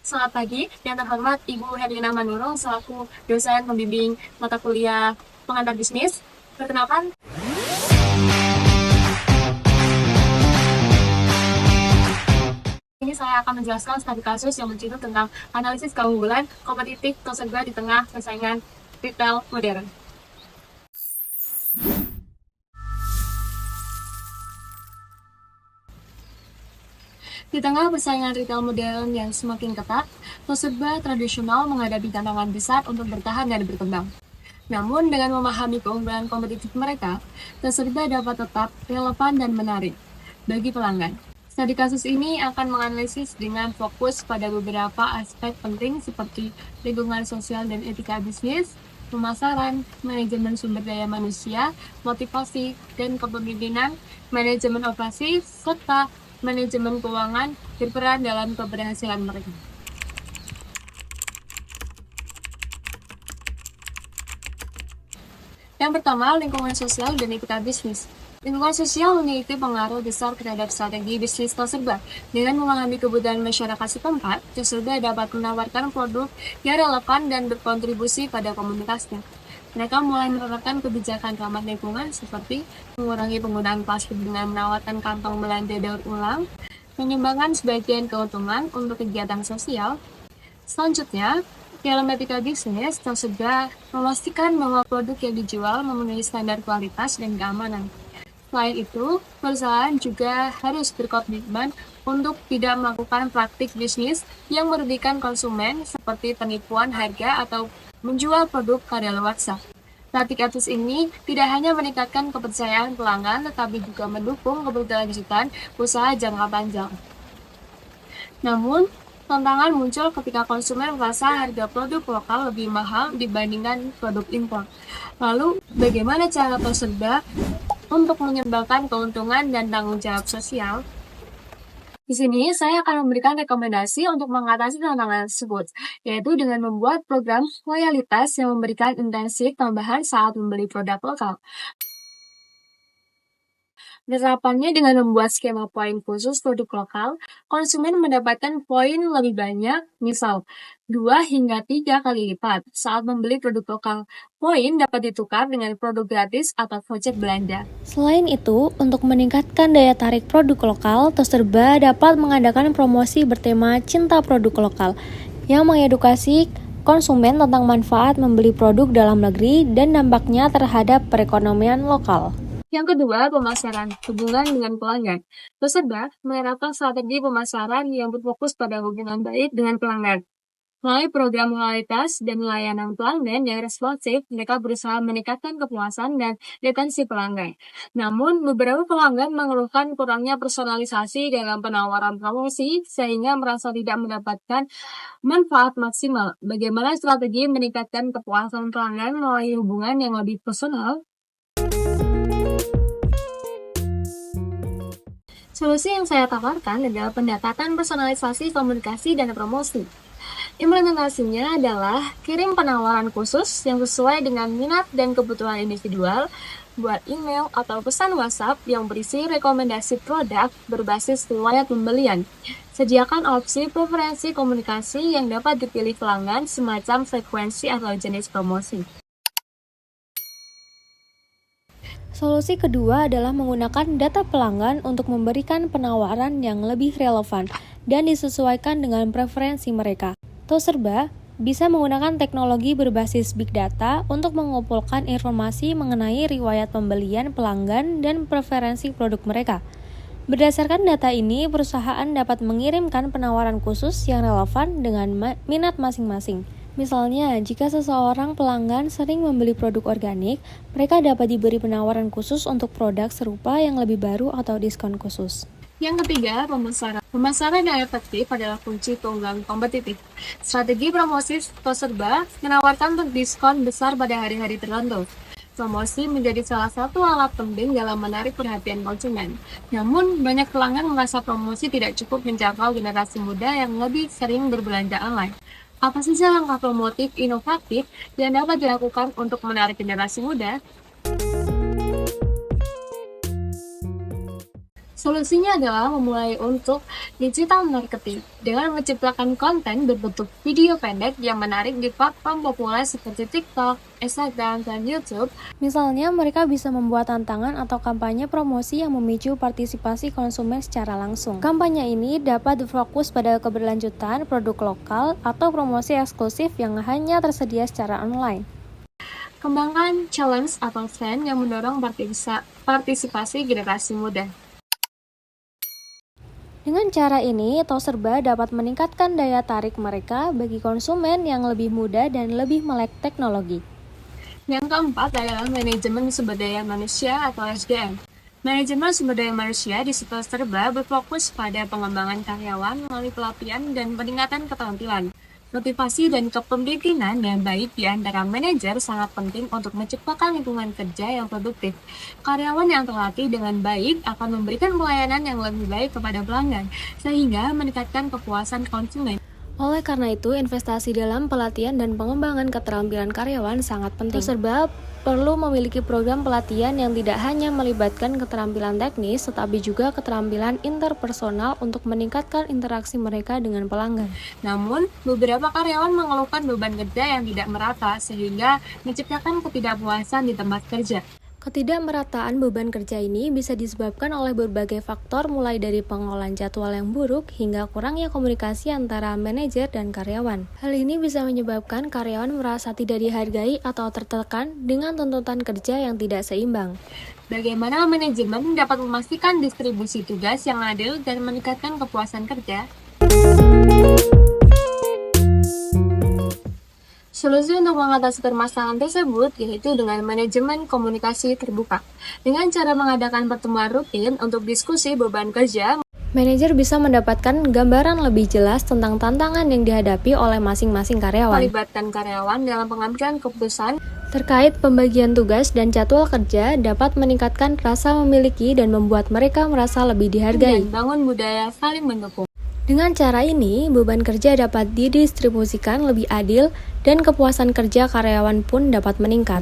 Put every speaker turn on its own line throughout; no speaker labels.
Selamat pagi, yang terhormat Ibu Herlina Manurung selaku dosen pembimbing mata kuliah pengantar bisnis. Perkenalkan, ini saya akan menjelaskan studi kasus yang menceritakan tentang analisis keunggulan kompetitif tersebar di tengah persaingan retail modern. Di tengah persaingan retail modern yang semakin ketat, Toshiba tradisional menghadapi tantangan besar untuk bertahan dan berkembang. Namun, dengan memahami keunggulan kompetitif mereka, Toshiba dapat tetap relevan dan menarik bagi pelanggan. Studi kasus ini akan menganalisis dengan fokus pada beberapa aspek penting seperti lingkungan sosial dan etika bisnis, pemasaran, manajemen sumber daya manusia, motivasi dan kepemimpinan, manajemen operasi, serta manajemen keuangan berperan dalam keberhasilan mereka. Yang pertama, lingkungan sosial dan etika bisnis. Lingkungan sosial memiliki pengaruh besar terhadap strategi bisnis Toshiba. Dengan memahami kebutuhan masyarakat setempat, Toshiba dapat menawarkan produk yang relevan dan berkontribusi pada komunitasnya. Mereka mulai menerapkan kebijakan ramah lingkungan seperti mengurangi penggunaan plastik dengan menawarkan kantong belanja daur ulang, menyumbangkan sebagian keuntungan untuk kegiatan sosial. Selanjutnya, dalam etika bisnis, Toshiba memastikan bahwa produk yang dijual memenuhi standar kualitas dan keamanan. Selain itu, perusahaan juga harus berkomitmen untuk tidak melakukan praktik bisnis yang merugikan konsumen seperti penipuan harga atau menjual produk kadaluarsa. Praktik etis ini tidak hanya meningkatkan kepercayaan pelanggan, tetapi juga mendukung keberlanjutan usaha jangka panjang. Namun, tantangan muncul ketika konsumen merasa harga produk lokal lebih mahal dibandingkan produk impor. Lalu, bagaimana cara Toshiba untuk menyeimbangkan keuntungan dan tanggung jawab sosial? Di sini, saya akan memberikan rekomendasi untuk mengatasi tantangan tersebut, yaitu dengan membuat program loyalitas yang memberikan insentif tambahan saat membeli produk lokal. Penerapannya dengan membuat skema poin khusus produk lokal, konsumen mendapatkan poin lebih banyak, misal 2 hingga 3 kali lipat saat membeli produk lokal. Poin dapat ditukar dengan produk gratis atau voucher belanja.
Selain itu, untuk meningkatkan daya tarik produk lokal, Toshiba dapat mengadakan promosi bertema Cinta Produk Lokal yang mengedukasi konsumen tentang manfaat membeli produk dalam negeri dan dampaknya terhadap perekonomian lokal.
Yang kedua, pemasaran, hubungan dengan pelanggan. Toshiba menerapkan strategi pemasaran yang berfokus pada hubungan baik dengan pelanggan. Melalui program loyalitas dan layanan pelanggan yang responsif, mereka berusaha meningkatkan kepuasan dan retensi pelanggan. Namun, beberapa pelanggan mengeluhkan kurangnya personalisasi dalam penawaran promosi, sehingga merasa tidak mendapatkan manfaat maksimal. Bagaimana strategi meningkatkan kepuasan pelanggan melalui hubungan yang lebih personal? Solusi yang saya tawarkan adalah pendekatan personalisasi komunikasi dan promosi. Implementasinya adalah kirim penawaran khusus yang sesuai dengan minat dan kebutuhan individual, buat email atau pesan WhatsApp yang berisi rekomendasi produk berbasis riwayat pembelian. Sediakan opsi preferensi komunikasi yang dapat dipilih pelanggan semacam frekuensi atau jenis promosi.
Solusi kedua adalah menggunakan data pelanggan untuk memberikan penawaran yang lebih relevan dan disesuaikan dengan preferensi mereka. Toshiba bisa menggunakan teknologi berbasis big data untuk mengumpulkan informasi mengenai riwayat pembelian pelanggan dan preferensi produk mereka. Berdasarkan data ini, perusahaan dapat mengirimkan penawaran khusus yang relevan dengan minat masing-masing. Misalnya, jika seseorang pelanggan sering membeli produk organik, mereka dapat diberi penawaran khusus untuk produk serupa yang lebih baru atau diskon khusus.
Yang ketiga, pemasaran. Pemasaran yang efektif adalah kunci keunggulan kompetitif. Strategi promosi Toshiba menawarkan diskon besar pada hari-hari tertentu. Promosi menjadi salah satu alat penting dalam menarik perhatian konsumen. Namun, banyak pelanggan merasa promosi tidak cukup menjangkau generasi muda yang lebih sering berbelanja online. Apa saja langkah promotif inovatif yang dapat dilakukan untuk menarik generasi muda? Solusinya adalah memulai untuk digital marketing dengan menciptakan konten berbentuk video pendek yang menarik di platform populer seperti TikTok, Instagram, dan YouTube.
Misalnya, mereka bisa membuat tantangan atau kampanye promosi yang memicu partisipasi konsumen secara langsung. Kampanye ini dapat berfokus pada keberlanjutan produk lokal atau promosi eksklusif yang hanya tersedia secara online.
Kembangkan challenge atau trend yang mendorong partisipasi generasi muda.
Dengan cara ini, Toserba dapat meningkatkan daya tarik mereka bagi konsumen yang lebih muda dan lebih melek teknologi.
Yang keempat adalah manajemen sumber daya manusia atau SDM. Manajemen sumber daya manusia di Toserba berfokus pada pengembangan karyawan melalui pelatihan dan peningkatan keterampilan. Motivasi dan kepemimpinan yang baik di antara manajer sangat penting untuk menciptakan lingkungan kerja yang produktif. Karyawan yang terlatih dengan baik akan memberikan pelayanan yang lebih baik kepada pelanggan, sehingga meningkatkan kepuasan konsumen.
Oleh karena itu, investasi dalam pelatihan dan pengembangan keterampilan karyawan sangat penting. Toserba perlu memiliki program pelatihan yang tidak hanya melibatkan keterampilan teknis, tetapi juga keterampilan interpersonal untuk meningkatkan interaksi mereka dengan pelanggan.
Namun, beberapa karyawan mengeluhkan beban kerja yang tidak merata, sehingga menciptakan ketidakpuasan di tempat kerja.
Ketidakmerataan beban kerja ini bisa disebabkan oleh berbagai faktor mulai dari pengolahan jadwal yang buruk hingga kurangnya komunikasi antara manajer dan karyawan. Hal ini bisa menyebabkan karyawan merasa tidak dihargai atau tertekan dengan tuntutan kerja yang tidak seimbang.
Bagaimana manajemen dapat memastikan distribusi tugas yang adil dan meningkatkan kepuasan kerja? Solusi untuk mengatasi permasalahan tersebut yaitu dengan manajemen komunikasi terbuka. Dengan cara mengadakan pertemuan rutin untuk diskusi beban kerja,
Manajer bisa mendapatkan gambaran lebih jelas tentang tantangan yang dihadapi oleh masing-masing karyawan.
melibatkan karyawan dalam pengambilan keputusan,
Terkait pembagian tugas dan jadwal kerja dapat meningkatkan rasa memiliki dan membuat mereka merasa lebih dihargai.
dan bangun budaya saling mendukung.
Dengan cara ini, beban kerja dapat didistribusikan lebih adil dan kepuasan kerja karyawan pun dapat meningkat.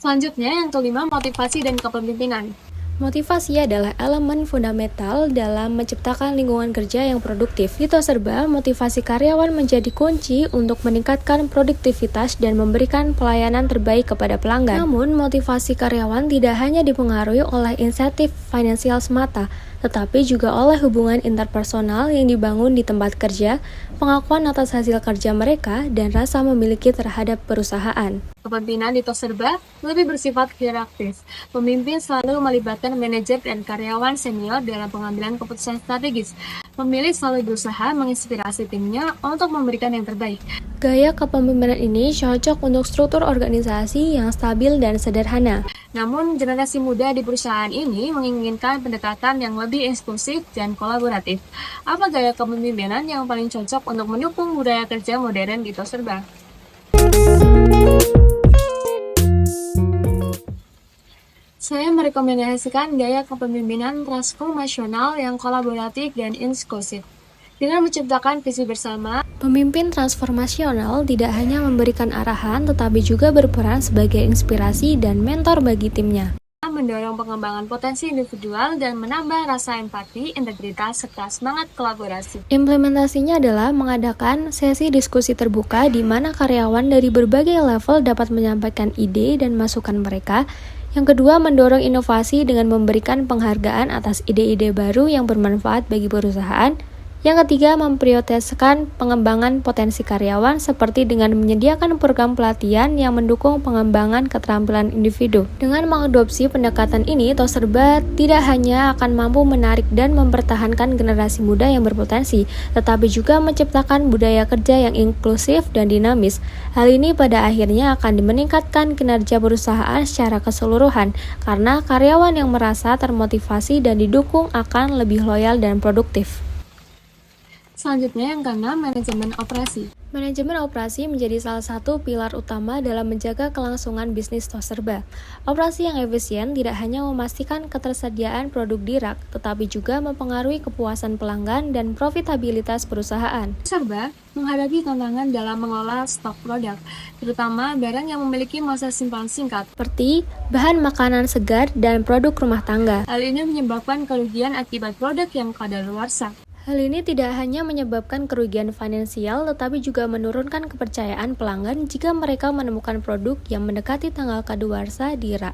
Selanjutnya, yang kelima, motivasi dan kepemimpinan.
Motivasi adalah elemen fundamental dalam menciptakan lingkungan kerja yang produktif. Di Toserba, motivasi karyawan menjadi kunci untuk meningkatkan produktivitas dan memberikan pelayanan terbaik kepada pelanggan. Namun, motivasi karyawan tidak hanya dipengaruhi oleh insentif finansial semata, tetapi juga oleh hubungan interpersonal yang dibangun di tempat kerja, pengakuan atas hasil kerja mereka, dan rasa memiliki terhadap perusahaan.
Kepemimpinan di Toserba lebih bersifat hierarkis. Pemimpin selalu melibatkan manajer dan karyawan senior dalam pengambilan keputusan strategis. Pemilik selalu berusaha menginspirasi timnya untuk memberikan yang terbaik.
Gaya kepemimpinan ini cocok untuk struktur organisasi yang stabil dan sederhana.
Namun, generasi muda di perusahaan ini menginginkan pendekatan yang lebih eksklusif dan kolaboratif. Apa gaya kepemimpinan yang paling cocok untuk mendukung budaya kerja modern di Toserba? Saya merekomendasikan gaya kepemimpinan transformasional yang kolaboratif dan inklusif. Dengan menciptakan visi bersama,
Pemimpin transformasional tidak hanya memberikan arahan, tetapi juga berperan sebagai inspirasi dan mentor bagi timnya.
mendorong pengembangan potensi individual dan menambah rasa empati, integritas, serta semangat kolaborasi.
Implementasinya adalah mengadakan sesi diskusi terbuka di mana karyawan dari berbagai level dapat menyampaikan ide dan masukan mereka. Yang kedua, mendorong inovasi dengan memberikan penghargaan atas ide-ide baru yang bermanfaat bagi perusahaan. Yang ketiga, memprioritaskan pengembangan potensi karyawan seperti dengan menyediakan program pelatihan yang mendukung pengembangan keterampilan individu. Dengan mengadopsi pendekatan ini, Toserba tidak hanya akan mampu menarik dan mempertahankan generasi muda yang berpotensi, tetapi juga menciptakan budaya kerja yang inklusif dan dinamis. Hal ini pada akhirnya akan meningkatkan kinerja perusahaan secara keseluruhan, karena karyawan yang merasa termotivasi dan didukung akan lebih loyal dan produktif.
Selanjutnya yang keenam, manajemen operasi.
Manajemen operasi menjadi salah satu pilar utama dalam menjaga kelangsungan bisnis tos serba. Operasi yang efisien tidak hanya memastikan ketersediaan produk di rak, tetapi juga mempengaruhi kepuasan pelanggan dan profitabilitas perusahaan.
Serba menghadapi tantangan dalam mengelola stok produk, terutama barang yang memiliki masa simpan singkat.
Seperti bahan makanan segar dan produk rumah tangga.
Hal ini menyebabkan kerugian akibat produk yang kadaluarsa.
Hal ini tidak hanya menyebabkan kerugian finansial, tetapi juga menurunkan kepercayaan pelanggan jika mereka menemukan produk yang mendekati tanggal kadaluarsa di rak.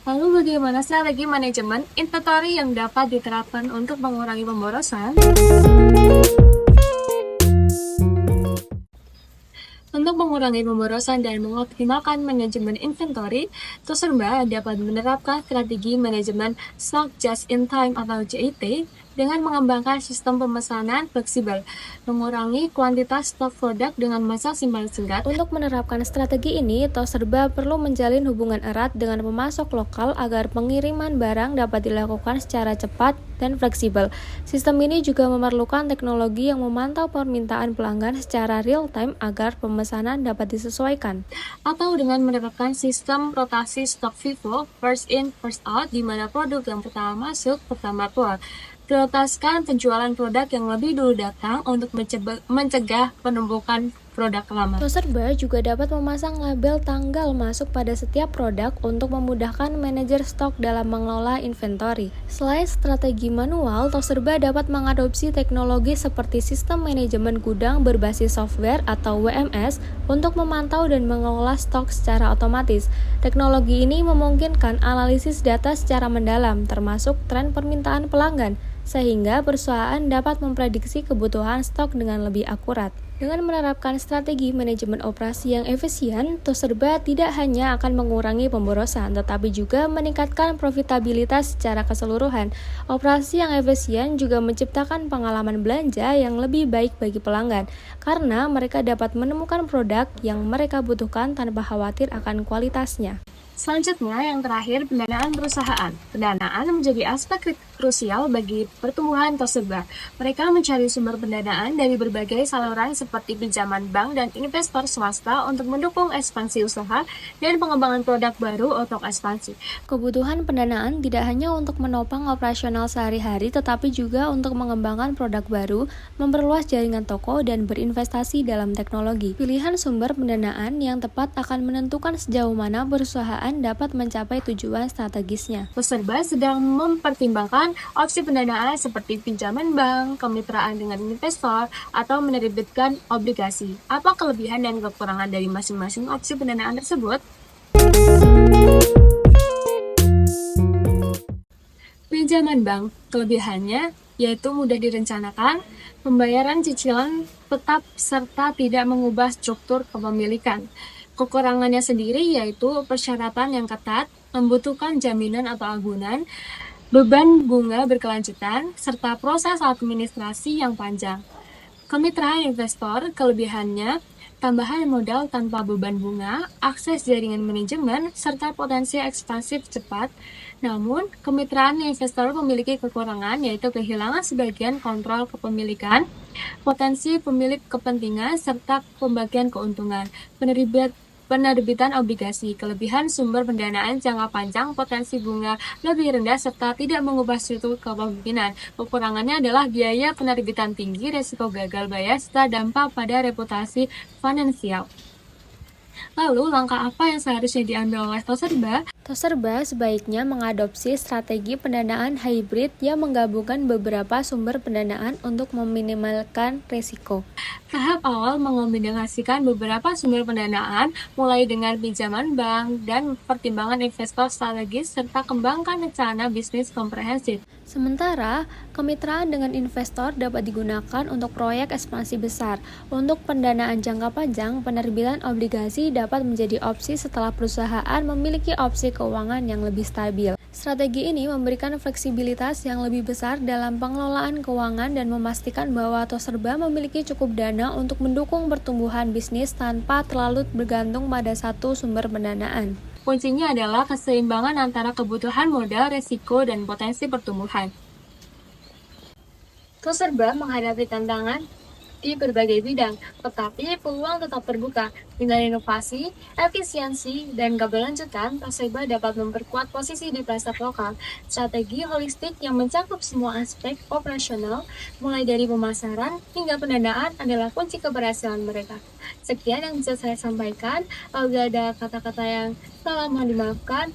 Lalu bagaimana strategi manajemen inventory yang dapat diterapkan untuk mengurangi pemborosan? Untuk mengurangi pemborosan dan mengoptimalkan manajemen inventory, Tos Serba dapat menerapkan strategi manajemen stock just in time atau JIT dengan mengembangkan sistem pemesanan fleksibel, mengurangi kuantitas stok produk dengan masa simpan singkat.
Untuk menerapkan strategi ini, Tos Serba perlu menjalin hubungan erat dengan pemasok lokal agar pengiriman barang dapat dilakukan secara cepat dan fleksibel. Sistem ini juga memerlukan teknologi yang memantau permintaan pelanggan secara real-time agar pemesanan dapat disesuaikan.
Atau dengan menerapkan sistem rotasi stok FIFO, first in, first out, di mana produk yang pertama masuk, pertama keluar. Prioritaskan penjualan produk yang lebih dulu datang untuk mencegah penumpukan produk lama.
Tos Serba juga dapat memasang label tanggal masuk pada setiap produk untuk memudahkan manajer stok dalam mengelola inventory. Selain strategi manual, Tos Serba dapat mengadopsi teknologi seperti sistem manajemen gudang berbasis software atau WMS untuk memantau dan mengelola stok secara otomatis. Teknologi ini memungkinkan analisis data secara mendalam, termasuk tren permintaan pelanggan, sehingga perusahaan dapat memprediksi kebutuhan stok dengan lebih akurat. Dengan menerapkan strategi manajemen operasi yang efisien, Tos Serba tidak hanya akan mengurangi pemborosan, tetapi juga meningkatkan profitabilitas secara keseluruhan. Operasi yang efisien juga menciptakan pengalaman belanja yang lebih baik bagi pelanggan, karena mereka dapat menemukan produk yang mereka butuhkan tanpa khawatir akan kualitasnya.
Selanjutnya, yang terakhir, pendanaan perusahaan. Pendanaan menjadi aspek krusial bagi pertumbuhan Tos Serba. Mereka mencari sumber pendanaan dari berbagai saluran seperti pinjaman bank dan investor swasta untuk mendukung ekspansi usaha dan pengembangan produk baru untuk ekspansi.
Kebutuhan pendanaan tidak hanya untuk menopang operasional sehari-hari, tetapi juga untuk mengembangkan produk baru, memperluas jaringan toko, dan berinvestasi dalam teknologi. Pilihan sumber pendanaan yang tepat akan menentukan sejauh mana perusahaan dapat mencapai tujuan strategisnya.
Tos Serba sedang mempertimbangkan opsi pendanaan seperti pinjaman bank, kemitraan dengan investor, atau menerbitkan obligasi. Apa kelebihan dan kekurangan dari masing-masing opsi pendanaan tersebut? Pinjaman bank, kelebihannya yaitu mudah direncanakan, pembayaran cicilan tetap serta tidak mengubah struktur kepemilikan. Kekurangannya sendiri yaitu persyaratan yang ketat, membutuhkan jaminan atau agunan, beban bunga berkelanjutan, serta proses administrasi yang panjang. Kemitraan investor, kelebihannya tambahan modal tanpa beban bunga, akses jaringan manajemen, serta potensi ekspansif cepat. Namun, kemitraan investor memiliki kekurangan yaitu kehilangan sebagian kontrol kepemilikan, potensi pemilik kepentingan, serta pembagian keuntungan. Penerbitan obligasi, kelebihan sumber pendanaan jangka panjang, potensi bunga lebih rendah, serta tidak mengubah struktur kepemimpinan. Kekurangannya adalah biaya penerbitan tinggi, resiko gagal bayar, serta dampak pada reputasi finansial. Lalu, langkah apa yang seharusnya diambil oleh Tos Serba?
Tos Serba sebaiknya mengadopsi strategi pendanaan hybrid yang menggabungkan beberapa sumber pendanaan untuk meminimalkan risiko.
Tahap awal mengombinasikan beberapa sumber pendanaan, mulai dengan pinjaman bank dan pertimbangan investor strategis, serta kembangkan rencana bisnis komprehensif.
Sementara, kemitraan dengan investor dapat digunakan untuk proyek ekspansi besar. Untuk pendanaan jangka panjang, penerbitan obligasi dapat menjadi opsi setelah perusahaan memiliki opsi keuangan yang lebih stabil. Strategi ini memberikan fleksibilitas yang lebih besar dalam pengelolaan keuangan dan memastikan bahwa Tos Serba memiliki cukup dana untuk mendukung pertumbuhan bisnis tanpa terlalu bergantung pada satu sumber pendanaan.
Kuncinya adalah keseimbangan antara kebutuhan modal, resiko, dan potensi pertumbuhan. Tos Serba menghadapi tantangan di berbagai bidang, tetapi peluang tetap terbuka. Dengan inovasi, efisiensi, dan keberlanjutan, Toserba dapat memperkuat posisi di pasar lokal. Strategi holistik yang mencakup semua aspek operasional, mulai dari pemasaran hingga pendanaan adalah kunci keberhasilan mereka. Sekian yang bisa saya sampaikan. Apabila ada kata-kata yang salah mohon dimaafkan.